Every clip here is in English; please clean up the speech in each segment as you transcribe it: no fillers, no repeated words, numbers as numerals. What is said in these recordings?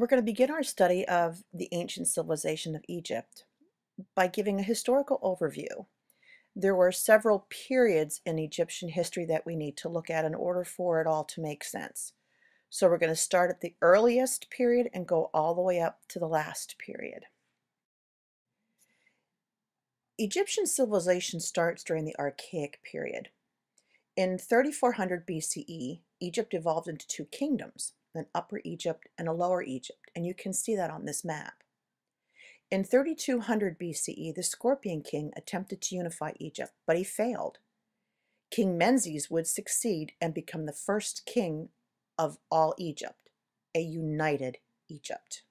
We're going to begin our study of the ancient civilization of Egypt by giving a historical overview. There were several periods in Egyptian history that we need to look at in order for it all to make sense. So we're going to start at the earliest period and go all the way up to the last period. Egyptian civilization starts during the Archaic period. In 3400 BCE, Egypt evolved into two kingdoms, an Upper Egypt and a Lower Egypt, and you can see that on this map. In 3200 BCE, the Scorpion King attempted to unify Egypt, but he failed. King Menzies would succeed and become the first king of all Egypt, a united Egypt.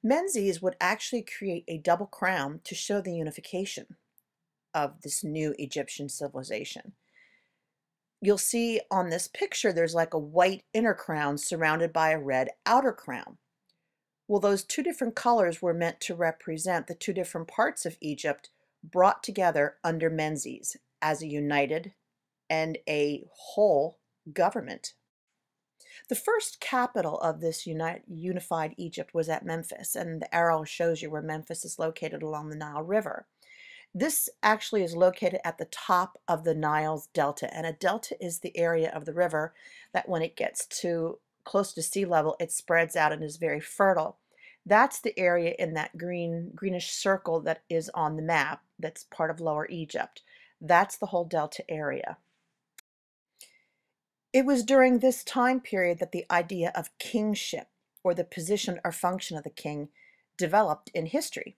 Menzies would actually create a double crown to show the unification of this new Egyptian civilization. You'll see on this picture there's like a white inner crown surrounded by a red outer crown. Well, those two different colors were meant to represent the two different parts of Egypt brought together under Menzies as a united and a whole government. The first capital of this unified Egypt was at Memphis, and the arrow shows you where Memphis is located along the Nile River. This actually is located at the top of the Nile's delta, and a delta is the area of the river that when it gets to close to sea level, it spreads out and is very fertile. That's the area in that greenish circle that is on the map that's part of Lower Egypt. That's the whole delta area. It was during this time period that the idea of kingship, or the position or function of the king, developed in history.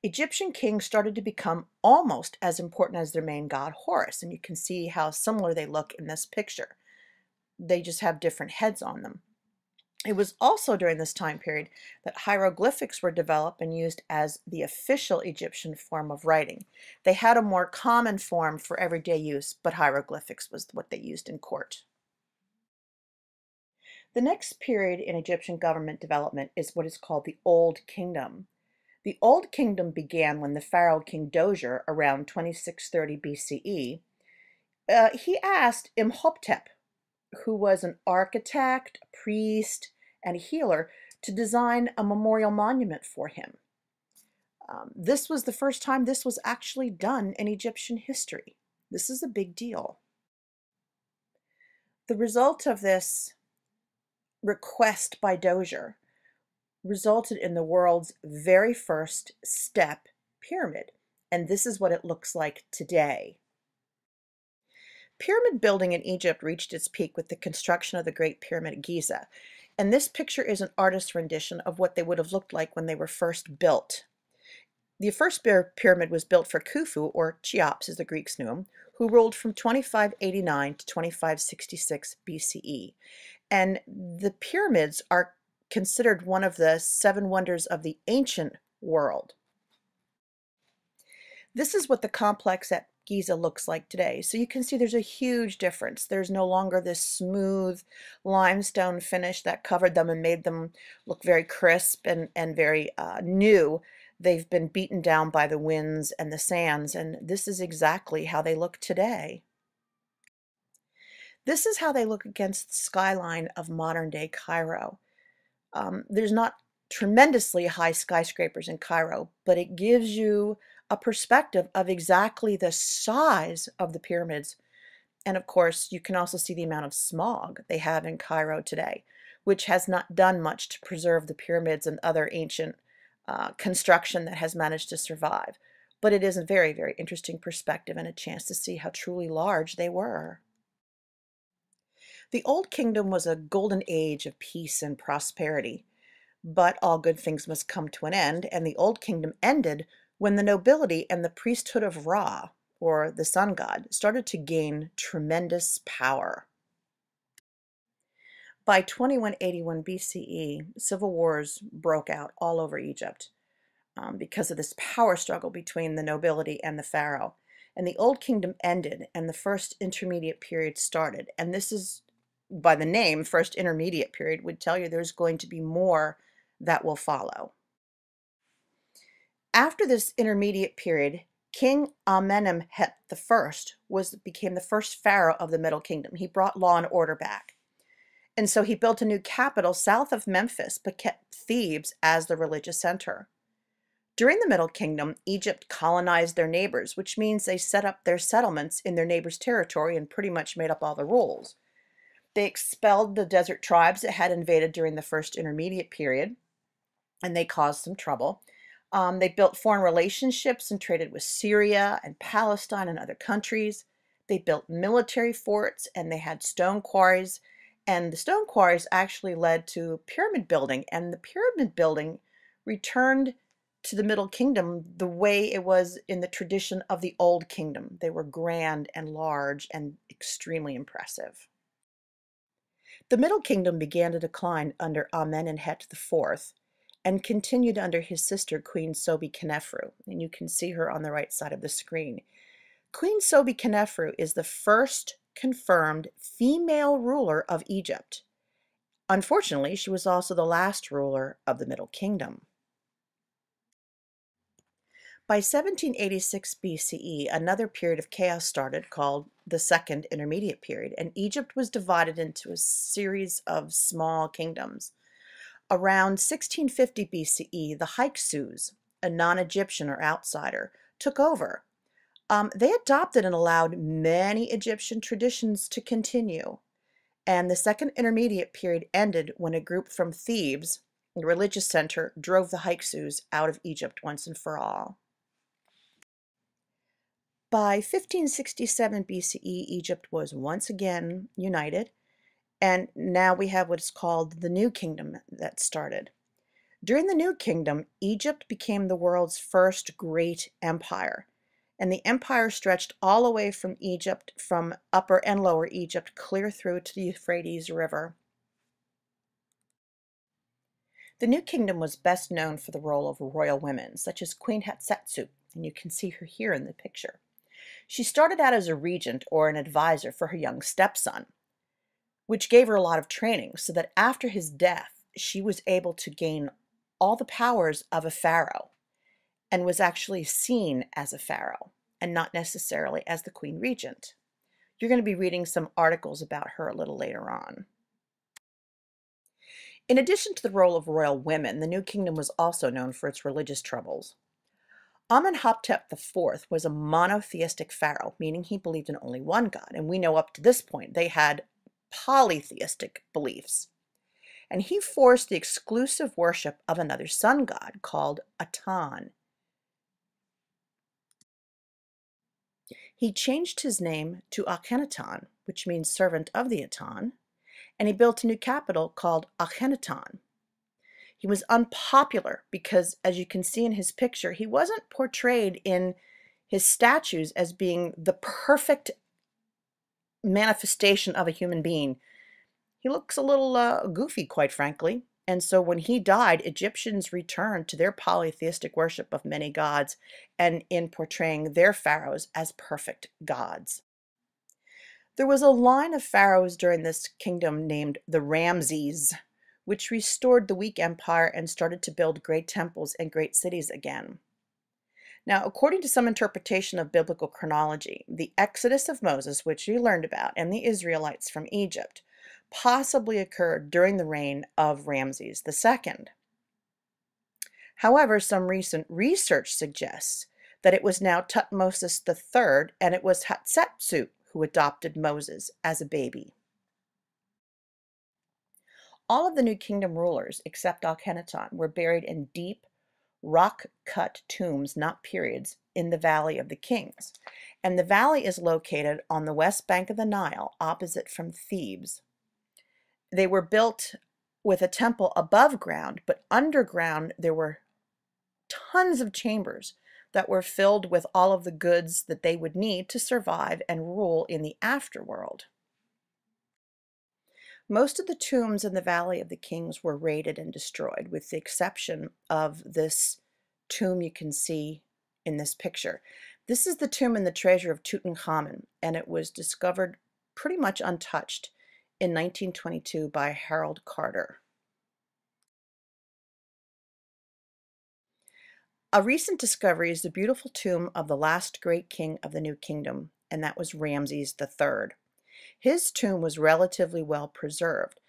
Egyptian kings started to become almost as important as their main god Horus, and you can see how similar they look in this picture. They just have different heads on them. It was also during this time period that hieroglyphics were developed and used as the official Egyptian form of writing. They had a more common form for everyday use, but hieroglyphics was what they used in court. The next period in Egyptian government development is what is called the Old Kingdom. The Old Kingdom began when the pharaoh King Dozier, around 2630 BCE, he asked Imhotep, who was an architect, a priest, and a healer, to design a memorial monument for him. This was the first time this was actually done in Egyptian history. This is a big deal. The result of this request by Dozier resulted in the world's very first step pyramid, and this is what it looks like today. Pyramid building in Egypt reached its peak with the construction of the Great Pyramid at Giza, and this picture is an artist's rendition of what they would have looked like when they were first built. The first pyramid was built for Khufu, or Cheops as the Greeks knew him, who ruled from 2589 to 2566 BCE. And the pyramids are considered one of the seven wonders of the ancient world. This is what the complex at Giza looks like today. So you can see there's a huge difference. There's no longer this smooth limestone finish that covered them and made them look very crisp and very new. They've been beaten down by the winds and the sands, and this is exactly how they look today. This is how they look against the skyline of modern-day Cairo. There's not tremendously high skyscrapers in Cairo, but it gives you a perspective of exactly the size of the pyramids. And of course, you can also see the amount of smog they have in Cairo today, which has not done much to preserve the pyramids and other ancient construction that has managed to survive. But it is a very, very interesting perspective and a chance to see how truly large they were. The Old Kingdom was a golden age of peace and prosperity, but all good things must come to an end, and the Old Kingdom ended when the nobility and the priesthood of Ra, or the sun god, started to gain tremendous power. By 2181 BCE, civil wars broke out all over Egypt because of this power struggle between the nobility and the pharaoh. And the Old Kingdom ended, and the first intermediate period started. And this is, by the name, first intermediate period, would tell you there's going to be more that will follow. After this intermediate period, King Amenemhet I became the first pharaoh of the Middle Kingdom. He brought law and order back. And so he built a new capital south of Memphis, but kept Thebes as the religious center. During the Middle Kingdom, Egypt colonized their neighbors, which means they set up their settlements in their neighbors' territory and pretty much made up all the rules. They expelled the desert tribes that had invaded during the First Intermediate Period, and they caused some trouble. They built foreign relationships and traded with Syria and Palestine and other countries. They built military forts and they had stone quarries. And the stone quarries actually led to pyramid building. And the pyramid building returned to the Middle Kingdom the way it was in the tradition of the Old Kingdom. They were grand and large and extremely impressive. The Middle Kingdom began to decline under Amenemhet IV and continued under his sister Queen Sobekneferu, and you can see her on the right side of the screen. Queen Sobekneferu is the first confirmed female ruler of Egypt. Unfortunately, she was also the last ruler of the Middle Kingdom. By 1786 BCE, another period of chaos started called the Second Intermediate Period, and Egypt was divided into a series of small kingdoms. Around 1650 BCE, the Hyksos, a non-Egyptian or outsider, took over. They adopted and allowed many Egyptian traditions to continue. And the Second Intermediate Period ended when a group from Thebes, the religious center, drove the Hyksos out of Egypt once and for all. By 1567 BCE, Egypt was once again united, and now we have what's called the New Kingdom that started. During the New Kingdom, Egypt became the world's first great empire, and the empire stretched all the way from Egypt, from Upper and Lower Egypt, clear through to the Euphrates River. The New Kingdom was best known for the role of royal women, such as Queen Hatshepsut, and you can see her here in the picture. She started out as a regent or an advisor for her young stepson, which gave her a lot of training so that after his death, she was able to gain all the powers of a pharaoh and was actually seen as a pharaoh and not necessarily as the queen regent. You're going to be reading some articles about her a little later on. In addition to the role of royal women, the New Kingdom was also known for its religious troubles. Amenhotep IV was a monotheistic pharaoh, meaning he believed in only one god, and we know up to this point they had polytheistic beliefs. And he forced the exclusive worship of another sun god called Aten. He changed his name to Akhenaten, which means servant of the Aten, and he built a new capital called Akhenaten. He was unpopular because, as you can see in his picture, he wasn't portrayed in his statues as being the perfect manifestation of a human being. He looks a little goofy, quite frankly. And so when he died, Egyptians returned to their polytheistic worship of many gods and in portraying their pharaohs as perfect gods. There was a line of pharaohs during this kingdom named the Ramses, which restored the weak empire and started to build great temples and great cities again. Now, according to some interpretation of biblical chronology, the exodus of Moses, which we learned about, and the Israelites from Egypt, possibly occurred during the reign of Ramses II. However, some recent research suggests that it was now Tutmosis III and it was Hatshepsut who adopted Moses as a baby. All of the New Kingdom rulers, except Akhenaten, were buried in deep, rock-cut tombs, not periods, in the Valley of the Kings. And the valley is located on the west bank of the Nile, opposite from Thebes. They were built with a temple above ground, but underground there were tons of chambers that were filled with all of the goods that they would need to survive and rule in the afterworld. Most of the tombs in the Valley of the Kings were raided and destroyed, with the exception of this tomb you can see in this picture. This is the tomb and the treasure of Tutankhamun, and it was discovered pretty much untouched in 1922 by Harold Carter. A recent discovery is the beautiful tomb of the last great king of the New Kingdom, and that was Ramses III. His tomb was relatively well preserved.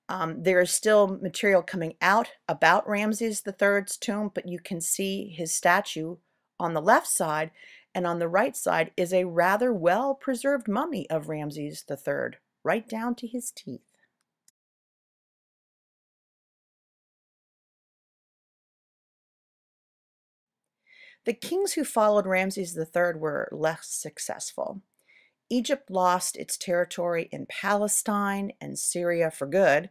There is still material coming out about Ramses III's tomb, but you can see his statue on the left side, and on the right side is a rather well-preserved mummy of Ramses III, right down to his teeth. The kings who followed Ramses III were less successful. Egypt lost its territory in Palestine and Syria for good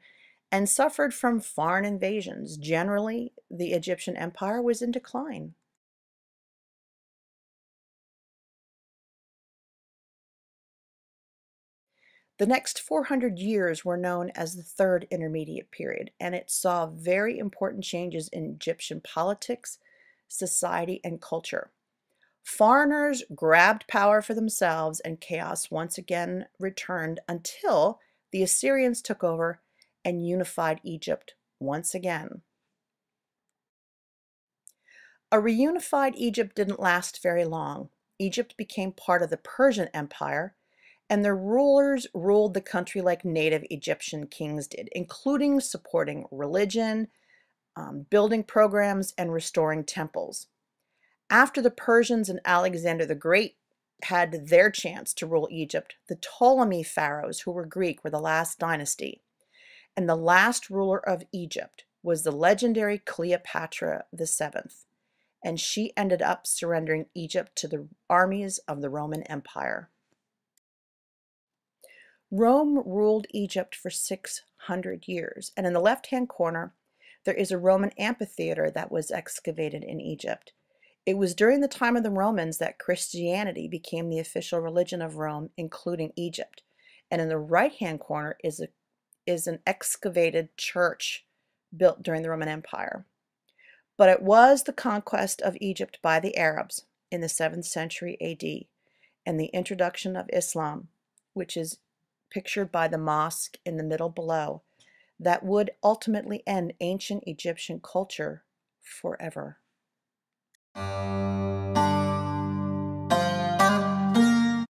and suffered from foreign invasions. Generally, the Egyptian empire was in decline. The next 400 years were known as the Third Intermediate Period, and it saw very important changes in Egyptian politics, society, and culture. Foreigners grabbed power for themselves, and chaos once again returned until the Assyrians took over and unified Egypt once again. A reunified Egypt didn't last very long. Egypt became part of the Persian Empire, and their rulers ruled the country like native Egyptian kings did, including supporting religion, building programs, and restoring temples. After the Persians and Alexander the Great had their chance to rule Egypt, the Ptolemy pharaohs, who were Greek, were the last dynasty. And the last ruler of Egypt was the legendary Cleopatra VII, and she ended up surrendering Egypt to the armies of the Roman Empire. Rome ruled Egypt for 600 years, and in the left-hand corner, there is a Roman amphitheater that was excavated in Egypt. It was during the time of the Romans that Christianity became the official religion of Rome, including Egypt. And in the right-hand corner is an excavated church built during the Roman Empire. But it was the conquest of Egypt by the Arabs in the 7th century AD and the introduction of Islam, which is pictured by the mosque in the middle below, that would ultimately end ancient Egyptian culture forever.